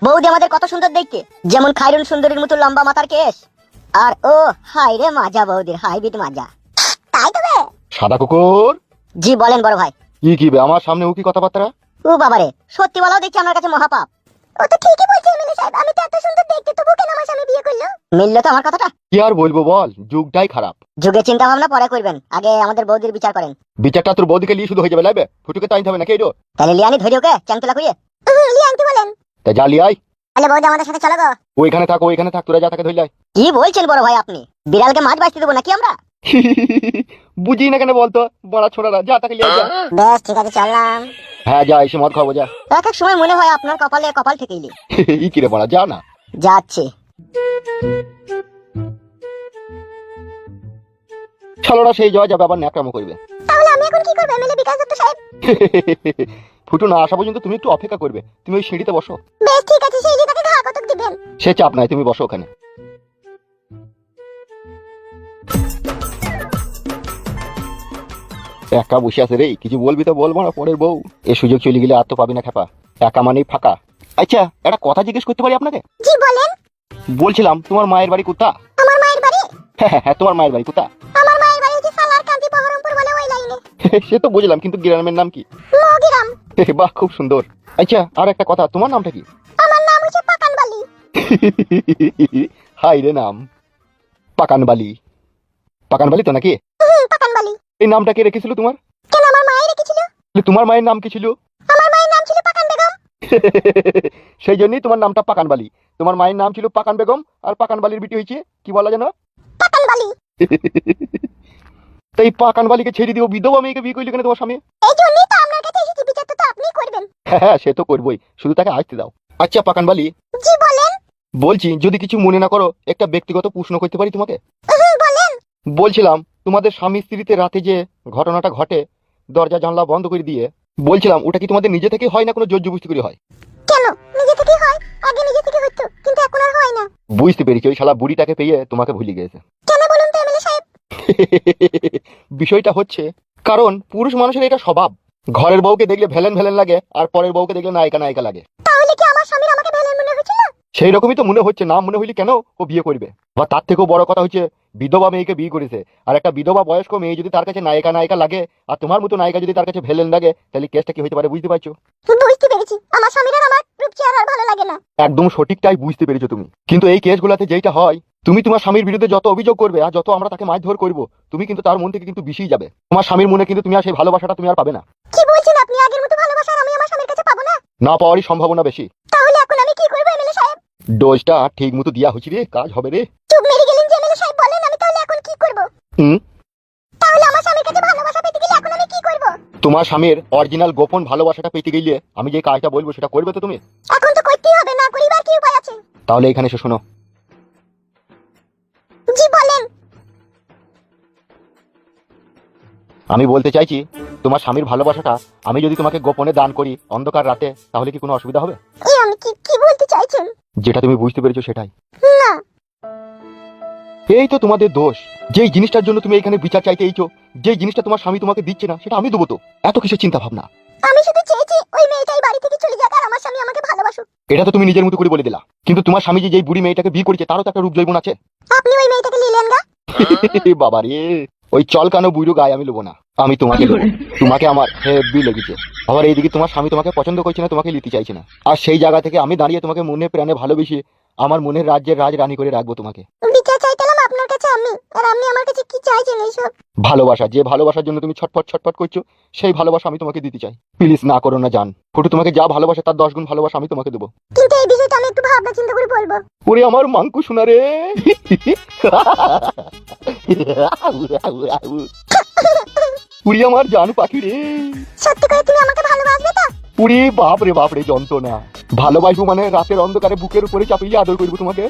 বৌদি আমাদের কত সুন্দর দেখতে, যেমন খায়রুল সুন্দরীর মতো লম্বা মাথার কেশ। আর ও হাই রে মাজা, বৌদির হাইবিট মাজা। তাই তো বে। সাদা কুকুর। জি বলেন বড় ভাই। কি বে আমার সামনে উকি কথাবার্তা? ও বাবারে, সত্যি বলাও দেখছি আমার কাছে মহাপাপ। ও তো ঠিকই বলছে এমএলএ সাহেব, আমি তো এত সুন্দর দেখতে, তবু কেন আমার স্বামী বিয়ে করলো? মিললো তো আমার কথাটা। কি আর বলবো বল, যুগটাই খারাপ। যুগে চিন্তা ভাবনা পরে করবেন, আগে আমাদের বৌদির বিচার করেন। বিচারটা তোর বৌদিকে লিয়ে শুধু হয়ে যাবে, লাইবে ফুটুকে তাইতে হবে নাকি? এটো তাহলে লিয়ানি ধরে ওকে চ্যাংতলা কইয়ে লিয়ানতে বলেন। তা যা লিয়ে আয়। তাহলে বৌদি আমাদের সাথে চলো গো। ওইখানে থাক, তোরা যা তাকে ধরে আয়। কি বলছেন বড় ভাই আপনি? বিড়ালকে মাছ বাঁচতে দেবো নাকি আমরা? বুঝি না কেন বলতো, বড়া ছোড়ারা, যা তাকে লিয়ে আয়, যা। বেশ ঠিক আছে, চললাম। হ্যাঁ যা, এসে মদ খাবো, যা। এক এক সময় মনে হয় আপনার কপালে কপাল ঠেকেইলি। ই কিরে বড়া, যা না। যাচ্ছে। ছালোরা সেই যাওয়া যাবে, আবার ন্যাকড়ামো করবে। তাহলে আমি এখন কি করব এমএলএ বিকাশ দত্ত সাহেব? ফুটু না আসা পর্যন্ত তুমি একটু অপেক্ষা করবে, তুমি ওই সিঁড়িতে বসো। বেশ ঠিক আছে, সেই যে তাকে ঘা কতক দিবেন। সে চাপ নাই, তুমি বসো ওখানে। একা বসে আছে রে, কিছু বলবি তো বলবো না পরের বউ। এ সুযোগ চলে গেলে আর তো পাবি না খেপা, একা মানেই ফাঁকা। আচ্ছা একটা কথা জিজ্ঞেস করতে পারি আপনাকে? জি বলেন। বলছিলাম তোমার মায়ের বাড়ি কোথা? আমার মায়ের বাড়ি? হ্যাঁ তোমার মায়ের বাড়ি কোথা? আমার মায়ের বাড়ি হচ্ছে সালারকান্দি বহরমপুর বলে ওই লাইনে। সে তো বুঝলাম, কিন্তু গ্রামের নাম কি? মগিরাম। বাহ খুব সুন্দর। আচ্ছা আর একটা কথা, তোমার নামটা কি? আমার নাম হচ্ছে পাকানবালি। হাই রে নাম পাকানবালি। পাকানবালি তো নাকি? পাকানবালি। এই নামটা কে রেখেছিল তোমার? কেন আমার মায়ের রেখেছিল? তোমার মায়ের নাম কি ছিল? আমার মায়ের নাম ছিল পাকান বেগম। সেই জন্যই তোমার নামটা পাকানবালি। তোমার মায়ের নাম ছিল পাকান বেগম, আর পাকানবালির বিটি হয়েছে কি বলা জানো? পাকানবালি। তাই পাকানবালিকে ছেড়ে দিও, বিধবা মেয়েকে বিয়ে করলি কেন তোমার স্বামী? এই জন্যই তো আপনার কাছে এসেছি, বিচারটা তো আপনিই করবেন। হ্যাঁ সে তো করবোই, শুধু তাকে আসতে দাও। আচ্ছা পাকানবালি, জি বলেন। বলছি যদি কিছু মনে না করো, একটা ব্যক্তিগত প্রশ্ন করতে পারি তোমাকে? বলেন। বলছিলাম তোমাদের স্বামী স্ত্রীতে রাতে যে ঘটনাটা ঘটে, দরজা জানলা বন্ধ করে দিয়ে, বলছিলাম ওটা কি তোমাদের নিজে থেকে হয় না কোনো জোর জবরদস্তি করে হয়? কেন নিজে থেকে হয়? আগে নিজে থেকে হতো, কিন্তু এখন আর হয় না। বুঝতে পেরেছি, ওই শালা বুড়িটাকে পেয়ে তোমাকে ভুলে গেছে। কেন বলুন তো এমএলএ সাহেব? বিষয়টা হচ্ছে, কারণ পুরুষ মানুষের এটা স্বভাব, ঘরের বউকে দেখলে ভেলেন ভেলেন লাগে, আর পরের বউকে দেখলে নায়িকা নায়িকা লাগে। তাহলে কি আমার স্বামীর আমাকে ভেলেন মনে হয়েছিল? সেই রকমই তো মনে হচ্ছে, না মনে হইলে কেন ও বিয়ে করবে? বা তার থেকেও বড় কথা হচ্ছে, বিধবা মেয়েকে বিয়ে করেছে, আর একটা বিধবা বয়স্ক মেয়ে যদি তার কাছে নায়িকা নায়িকা লাগে, আর তোমার মতো নায়িকা যদি তার কাছে ভেলেন লাগে, তাহলে কেসটা কি হতে পারে বুঝতে পারছো? বুঝতে পেরেছি, আমার স্বামীর আর আমার রূপ চেহারা আর ভালো লাগে না। একদম সঠিকটাই বুঝতে পেরেছো তুমি। কিন্তু এই কেসগুলোতে যেটা হয়, তুমি তোমার স্বামীর বিরুদ্ধে যত অভিযোগ করবে আর যত আমরা তাকে মারধর করবো, তুমি কিন্তু তার মন থেকে কিন্তু বিষিয়ে যাবে। তোমার স্বামীর মনে কিন্তু তুমি আর সেই ভালোবাসাটা তুমি আর পাবে না। কি বলছেন আপনি? আগের মতো ভালোবাসা আমি আমার স্বামীর কাছে পাবো না? না পাওয়ারই সম্ভাবনা বেশি। তাহলে এখন আমি কি করবো এমএলএ সাহেব? ডোজটা ঠিক মতো দিয়া হচ্ছে রে, কাজ হবে রে। চুপ মেরে গেলেন যে এমএলএ সাহেব, বলেন আমি তাহলে এখন কি করব? তাহলে আমার স্বামীর কাছে ভালোবাসা পেতে গেলে এখন আমি কি করব? তোমার স্বামীর অরিজিনাল গোপন ভালোবাসাটা পেতে গেলে আমি যে কাজটা বলবো সেটা করবে তো তুমি? এখন তো করতেই হবে, না করিবার কি উপায় আছে? তাহলে এখানে এসে শোনো। জি বলেন। আমি বলতে চাইছি, তোমার স্বামীর ভালোবাসাটা আমি যদি তোমাকে গোপনে দান করি অন্ধকার রাতে, তাহলে কি কোনো অসুবিধা হবে? আমি কি বলতে চাইছেন? যেটা তুমি বুঝতে পেরেছো সেটাই। না। এই তো তোমাদের দোষ, যেই জিনিসটার জন্য তুমি এখানে বিচার চাইতে এইছো, যেই জিনিসটা তোমার স্বামী তোমাকে দিচ্ছে না, সেটা আমি দেবো তো। এত কিসের চিন্তা ভাবনা? আমি শুধু চেয়েছি ওই মেয়েটাই বাড়ি থেকে চলে যাক আর আমার স্বামী আমাকে ভালোবাসুক। এটা তো তুমি নিজের মতো করে বলে দিলা, কিন্তু তোমার স্বামী যে যেই বুড়ি মেয়েটাকে বিয়ে করেছে তারও তো একটা রূপ জৈবন আছে। আপনি ওই মেয়েটাকে নিলেন গা? বাবা রে, ওই চল কানো বুড়ো গায়ে আমি লোবো না, আমি তোমাকে দেবো। তোমাকে আমার হেভি লেগেছে। আবার এইদিকে তোমার স্বামী তোমাকে পছন্দ করছে না, তোমাকে নিতে চাইছে না, আর সেই জায়গা থেকে আমি দাঁড়িয়ে তোমাকে মনে প্রাণে ভালোবেসে আমার মনের রাজ্যের রাজ রানী করে রাখবো তোমাকে। বিচার চাইতাম আপনার কাছে আমি, আর আপনি আমার কাছে কি চাইছেন এইসব? ভালোবাসা, যে ভালোবাসার জন্য তুমি ছটফট ছটফট করছো, সেই ভালোবাসা আমি তোমাকে দিতে চাই। প্লিজ না করো না জান, ফুটু তোমাকে যা ভালোবাসা তার 10 গুণ ভালোবাসা আমি তোমাকে দেবো। কিন্তু এই বিষয়টা আমি একটু ভাবনা চিন্তা করে বলবো। ওরে আমার মাংকু শোনা রে। উড়ি আমার জানু পাখি রে। সত্যি করে তুমি আমাকে ভালোবাসবে তো? উড়ি বাপ রে যন্ত্রণা। ভালোবাসবো মানে রাতের অন্ধকারে বুকের উপরে চাপিয়ে আদর করবো তোমাকে।